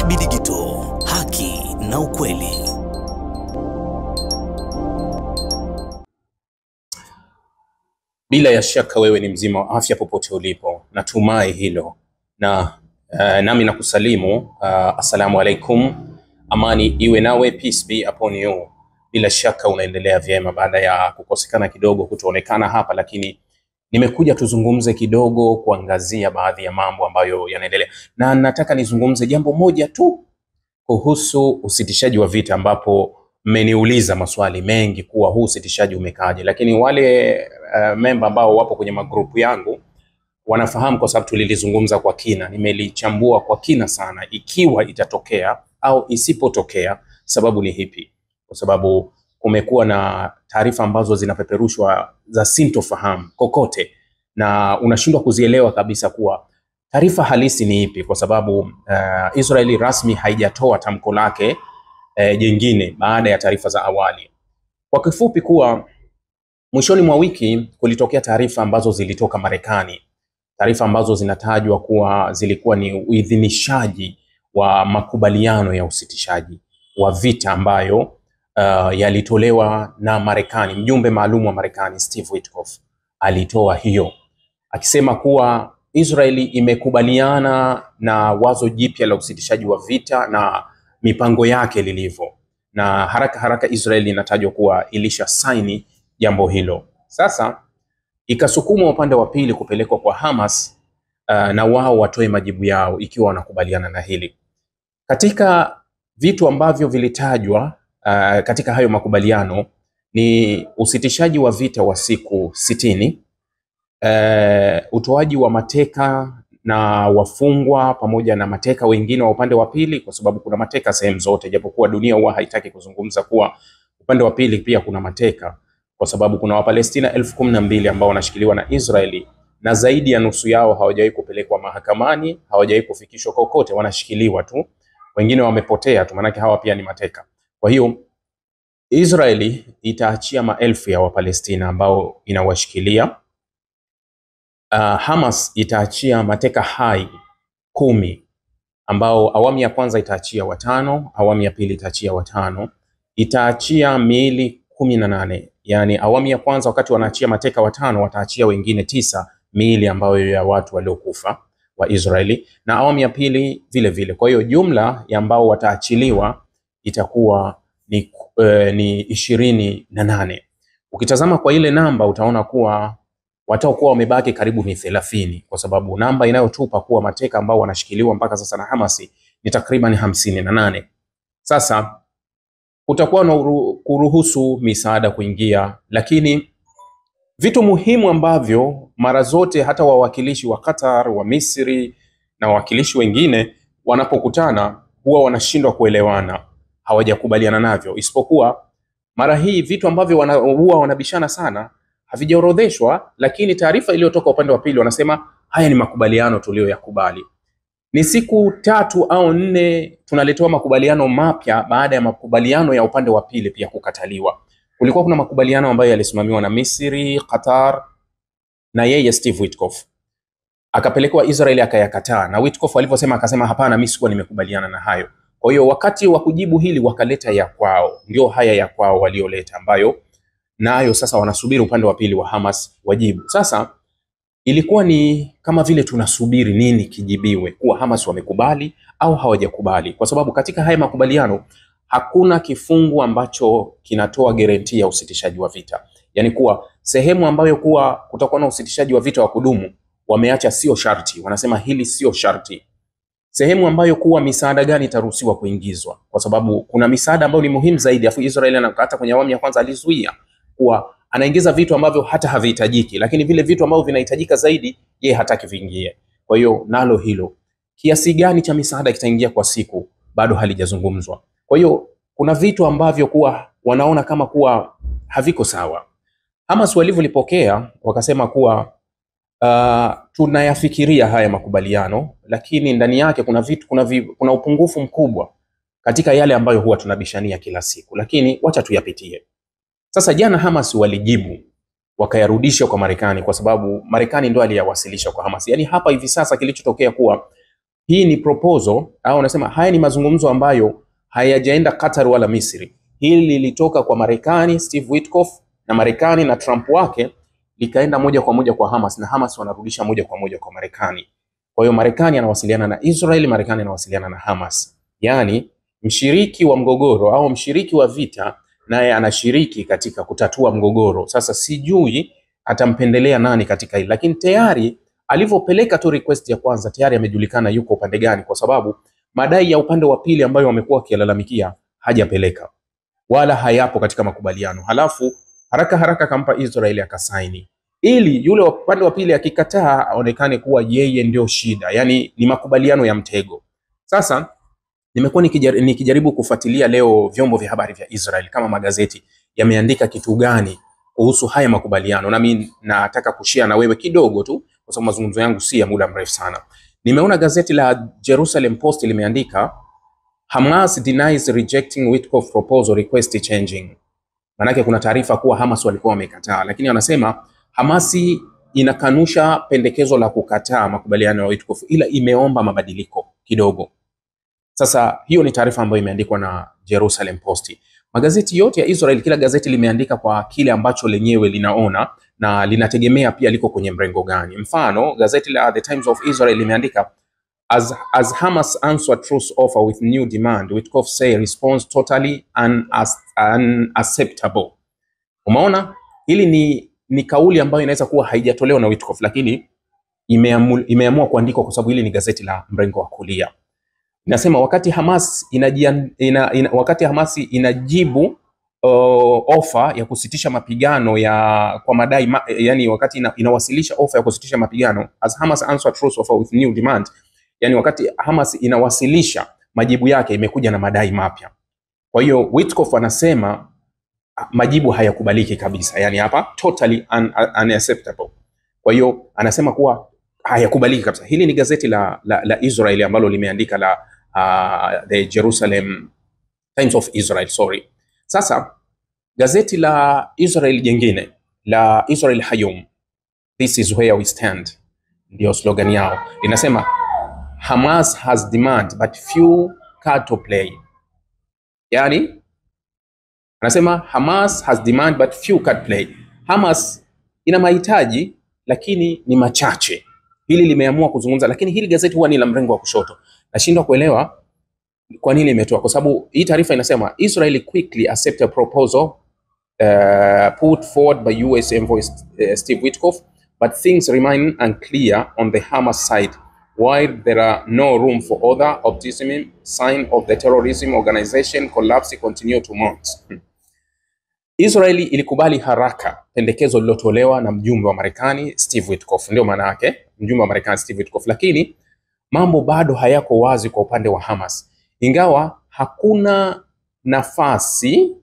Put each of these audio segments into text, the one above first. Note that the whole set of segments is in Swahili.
DSB Digital, haki na ukweli. Bila ya shaka wewe ni mzima wa afya popote ulipo, natumai hilo. Na nami nakusalimu, assalamu alaikum, amani iwe nawe, peace be upon you. Bila shaka unaendelea vyema baada ya kukosekana kidogo, kutoonekana hapa, lakini nimekuja tuzungumze kidogo, kuangazia baadhi ya mambo ambayo yanaendelea. Na nataka nizungumze jambo moja tu kuhusu usitishaji wa vita, ambapo mmeniuliza maswali mengi kuwa huu usitishaji umekaje, lakini wale memba ambao wapo kwenye magrupu yangu wanafahamu kwa sababu tulilizungumza kwa kina, nimelichambua kwa kina sana, ikiwa itatokea au isipotokea, sababu ni hipi. Kwa sababu kumekuwa na taarifa ambazo zinapeperushwa za sintofahamu kokote, na unashindwa kuzielewa kabisa kuwa taarifa halisi ni ipi, kwa sababu Israeli rasmi haijatoa tamko lake jingine baada ya taarifa za awali. Kwa kifupi, kuwa mwishoni mwa wiki kulitokea taarifa ambazo zilitoka Marekani, taarifa ambazo zinatajwa kuwa zilikuwa ni uidhinishaji wa makubaliano ya usitishaji wa vita ambayo yalitolewa na Marekani. Mjumbe maalum wa Marekani Steve Witkoff alitoa hiyo, akisema kuwa Israeli imekubaliana na wazo jipya la usitishaji wa vita na mipango yake lilivyo, na haraka Israeli inatajwa kuwa ilisha saini jambo hilo. Sasa ikasukumwa upande wa pili kupelekwa kwa Hamas, na wao watoe majibu yao ikiwa wanakubaliana na hili. Katika vitu ambavyo vilitajwa katika hayo makubaliano ni usitishaji wa vita wa siku 60, utoaji wa mateka na wafungwa pamoja na mateka wengine wa upande wa pili, kwa sababu kuna mateka sehemu zote, japokuwa dunia huwa haitaki kuzungumza kuwa upande wa pili pia kuna mateka, kwa sababu kuna Wapalestina 12,000 ambao wanashikiliwa na Israeli, na zaidi ya nusu yao hawajawahi kupelekwa mahakamani, hawajawahi kufikishwa kokote, wanashikiliwa tu, wengine wamepotea tu, maana hawa pia ni mateka. Kwa hiyo Israeli itaachia maelfu ya Wapalestina ambao inawashikilia. Hamas itaachia mateka hai 10 ambao awamu ya kwanza itaachia 5, awamu ya pili itaachia 5, itaachia miili 18. Yani awamu ya kwanza wakati wanaachia mateka 5 wataachia wengine 9 miili ambayo ya watu waliokufa wa Israeli, na awamu ya pili vile vile. Kwa hiyo jumla ya ambao wataachiliwa itakuwa ni 28. Ukitazama kwa ile namba utaona kuwa watakuwa wamebaki karibu ni 30, kwa sababu namba inayotupa kuwa mateka ambao wanashikiliwa mpaka sasa na Hamasi ni takriban 58. Sasa utakuwa na kuruhusu misaada kuingia, lakini vitu muhimu ambavyo mara zote hata wawakilishi wa Qatar, wa Misri na wawakilishi wengine wanapokutana huwa wanashindwa kuelewana, hawajakubaliana navyo, isipokuwa mara hii vitu ambavyo huwa wanabishana sana havijaorodheshwa, lakini taarifa iliyotoka upande wa pili wanasema haya ni makubaliano tuliyoyakubali. Ni siku 3 au 4 tunaletewa makubaliano mapya baada ya makubaliano ya upande wa pili pia kukataliwa. Kulikuwa kuna makubaliano ambayo yalisimamiwa na Misri, Qatar, na yeye Steve Witkoff akapelekwa Israeli akayakataa, na Witkoff alivyosema akasema hapana, mimi sikuwa nimekubaliana na hayo. Kwa hiyo wakati wa kujibu hili wakaleta ya kwao, ndio haya ya kwao walioleta, ambayo nayo sasa wanasubiri upande wa pili wa Hamas wajibu. Sasa ilikuwa ni kama vile tunasubiri nini kijibiwe, kuwa Hamas wamekubali au hawajakubali, kwa sababu katika haya makubaliano hakuna kifungu ambacho kinatoa guarantee ya usitishaji wa vita. Yani kuwa sehemu ambayo kuwa kutakuwa na usitishaji wa vita wa kudumu wameacha sio sharti, wanasema hili sio sharti. Sehemu ambayo kuwa misaada gani itaruhusiwa kuingizwa, kwa sababu kuna misaada ambayo ni muhimu zaidi, afu Israeli hata kwenye awamu ya kwanza alizuia kuwa anaingiza vitu ambavyo hata havihitajiki, lakini vile vitu ambavyo vinahitajika zaidi yeye hataki viingie. Kwa hiyo nalo hilo, kiasi gani cha misaada kitaingia kwa siku bado halijazungumzwa. Kwa hiyo kuna vitu ambavyo kuwa wanaona kama kuwa haviko sawa. Hamas walivyolipokea wakasema kuwa tunayafikiria haya makubaliano, lakini ndani yake kuna vitu, kuna upungufu mkubwa katika yale ambayo huwa tunabishania kila siku, lakini wacha tuyapitie. Sasa jana Hamas walijibu wakayarudisha kwa Marekani, kwa sababu Marekani ndo aliyawasilisha kwa Hamas. Yani hapa hivi sasa kilichotokea kuwa hii ni proposal au unasema haya ni mazungumzo ambayo hayajaenda Qatar wala Misri. Hili lilitoka kwa Marekani, Steve Witkoff na Marekani na Trump wake, likaenda moja kwa moja kwa Hamas na Hamas wanarudisha moja kwa moja kwa Marekani. Kwa hiyo Marekani anawasiliana na Israel, Marekani anawasiliana na Hamas. Yaani mshiriki wa mgogoro au mshiriki wa vita naye anashiriki katika kutatua mgogoro. Sasa sijui atampendelea nani katika hili, lakini tayari alivyopeleka tu request ya kwanza tayari amejulikana yuko upande gani, kwa sababu madai ya upande wa pili ambayo wamekuwa wakilalamikia hajapeleka wala hayapo katika makubaliano. Halafu haraka haraka kampa Israeli akasaini, ili yule upande wa pili akikataa aonekane kuwa yeye ndio shida. Yani ni makubaliano ya mtego. Sasa nimekuwa nikijaribu kufuatilia leo vyombo vya habari vya Israel kama magazeti yameandika kitu gani kuhusu haya makubaliano, na mimi nataka kushare na wewe kidogo tu kwa sababu mazungumzo yangu si ya muda mrefu sana. Nimeona gazeti la Jerusalem Post limeandika Hamas denies rejecting Witkoff proposal request changing. Manake kuna taarifa kuwa Hamas walikuwa wamekataa, lakini wanasema Hamasi inakanusha pendekezo la kukataa makubaliano ya Witkoff, ila imeomba mabadiliko kidogo. Sasa hiyo ni taarifa ambayo imeandikwa na Jerusalem Post. Magazeti yote ya Israel, kila gazeti limeandika kwa kile ambacho lenyewe linaona na linategemea pia liko kwenye mrengo gani. Mfano, gazeti la The Times of Israel limeandika as Hamas answer truce offer with new demand, Witkoff say response totally unacceptable. Umeona? Hili ni kauli ambayo inaweza kuwa haijatolewa na Witkoff, lakini imeamua kuandikwa kwa sababu hili ni gazeti la mrengo wa kulia. Inasema wakati Hamas inajibu ofa ya kusitisha mapigano kwa madai yani wakati inawasilisha ofa ya kusitisha mapigano, as Hamas answer truce offer with new demand, yani wakati Hamas inawasilisha majibu yake imekuja na madai mapya. Kwa hiyo Witkoff anasema majibu hayakubaliki kabisa, yani hapa totally unacceptable. Kwa hiyo anasema kuwa hayakubaliki kabisa. Hili ni gazeti la Israel ambalo limeandika la the Jerusalem Times of Israel, sorry. Sasa gazeti la Israel jingine la Israel Hayom, this is where we stand, ndio slogan yao, linasema Hamas has demand but few card to play. Yani anasema Hamas has demand but few card play. Hamas ina mahitaji lakini ni machache. Hili limeamua kuzungumza, lakini hili gazeti huwa ni la mrengo wa kushoto. Nashindwa kuelewa kwa nini imetoa, kwa sababu hii taarifa inasema Israel quickly accept a proposal put forward by US envoy Steve Witkoff, but things remain unclear on the Hamas side, while there are no room for other optimism. Sign of the terrorism organization collapse continue to mount. Israeli ilikubali haraka pendekezo lilotolewa na mjumbe wa Marekani Steve Witkoff, ndio maana yake mjumbe wa Marekani Steve Witkoff, lakini mambo bado hayako wazi kwa upande wa Hamas. Ingawa hakuna nafasi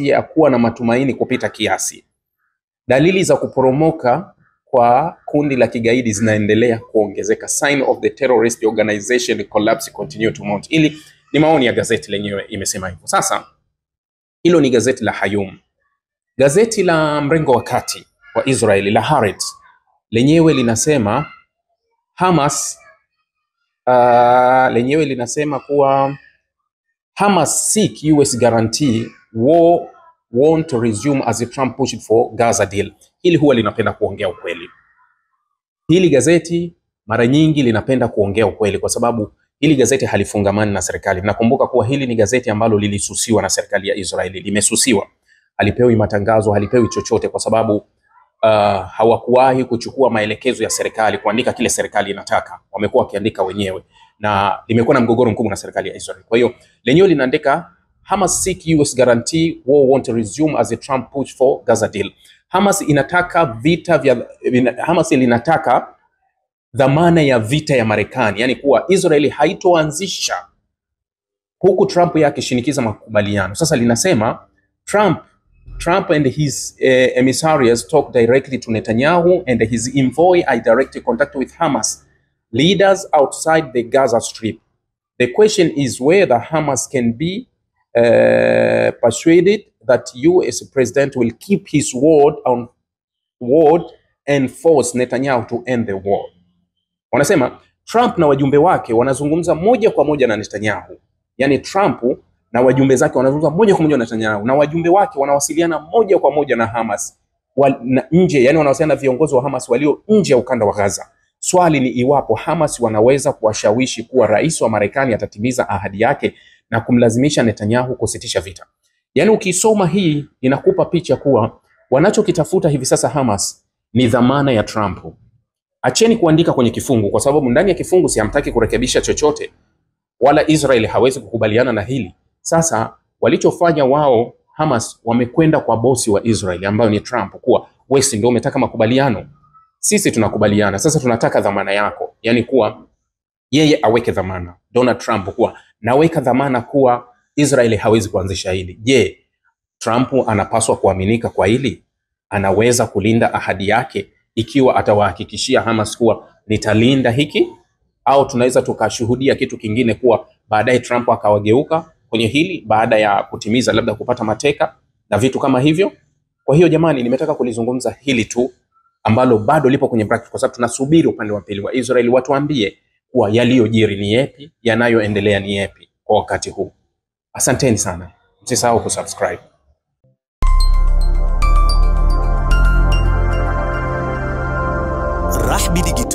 ya kuwa na matumaini kupita kiasi, dalili za kuporomoka kwa kundi la kigaidi zinaendelea kuongezeka. Sign of the terrorist organization collapse continue to mount. Ili ni maoni ya gazeti lenyewe imesema hivyo. Sasa hilo ni gazeti la Hayom. Gazeti la mrengo wa kati wa Israeli la Haaretz lenyewe linasema Hamas lenyewe linasema kuwa Hamas seek US guarantee war won't resume as Trump pushed for Gaza deal. Hili huwa linapenda kuongea ukweli. Hili gazeti mara nyingi linapenda kuongea ukweli kwa sababu hili gazeti halifungamani na serikali. Nakumbuka kuwa hili ni gazeti ambalo lilisusiwa na serikali ya Israeli, limesusiwa. Halipewi matangazo, halipewi chochote kwa sababu hawakuwahi kuchukua maelekezo ya serikali kuandika kile serikali inataka. Wamekuwa wakiandika wenyewe na limekuwa na mgogoro mkubwa na serikali ya Israel. Kwa hiyo lenyewe linaandika Hamas seek US guarantee war won't resume as a Trump push for Gaza deal. Hamas linataka dhamana ya vita ya Marekani, yani kuwa Israeli haitoanzisha huku Trump yake shinikiza makubaliano. Sasa linasema Trump and his emissaries talk directly to Netanyahu and his envoy are direct contact with Hamas leaders outside the Gaza Strip. The question is whether Hamas can be persuaded that US president will keep his word and force Netanyahu to end the war. Wanasema Trump na wajumbe wake wanazungumza moja kwa moja na Netanyahu. Yaani Trump na wajumbe zake wanazungumza moja kwa moja na Netanyahu, na wajumbe wake wanawasiliana moja kwa moja na Hamas nje, yani wanawasiliana na viongozi wa Hamas walio nje ya ukanda wa Gaza. Swali ni iwapo Hamas wanaweza kuwashawishi kuwa rais wa Marekani atatimiza ahadi yake na kumlazimisha Netanyahu kusitisha vita. Yani ukisoma hii inakupa picha kuwa wanachokitafuta hivi sasa Hamas ni dhamana ya Trump. Acheni kuandika kwenye kifungu, kwa sababu ndani ya kifungu si hamtaki kurekebisha chochote, wala Israel hawezi kukubaliana na hili. Sasa walichofanya wao Hamas, wamekwenda kwa bosi wa Israel ambayo ni Trump kuwa wewe ndio umetaka makubaliano, sisi tunakubaliana, sasa tunataka dhamana yako. Yani kuwa yeye aweke dhamana, Donald Trump kuwa naweka dhamana kuwa Israel hawezi kuanzisha hili. Je, Trump anapaswa kuaminika kwa hili? Anaweza kulinda ahadi yake ikiwa atawahakikishia Hamas kuwa nitalinda hiki? Au tunaweza tukashuhudia kitu kingine kuwa baadaye Trump akawageuka kwenye hili baada ya kutimiza labda kupata mateka na vitu kama hivyo? Kwa hiyo jamani, nimetaka kulizungumza hili tu ambalo bado lipo kwenye bracket, kwa sababu tunasubiri upande wa pili wa Israel watuambie kuwa yaliyojiri ni yapi, yanayoendelea ni yapi kwa wakati huu. Asanteni sana. Msisahau kusubscribe. Rahby Digital.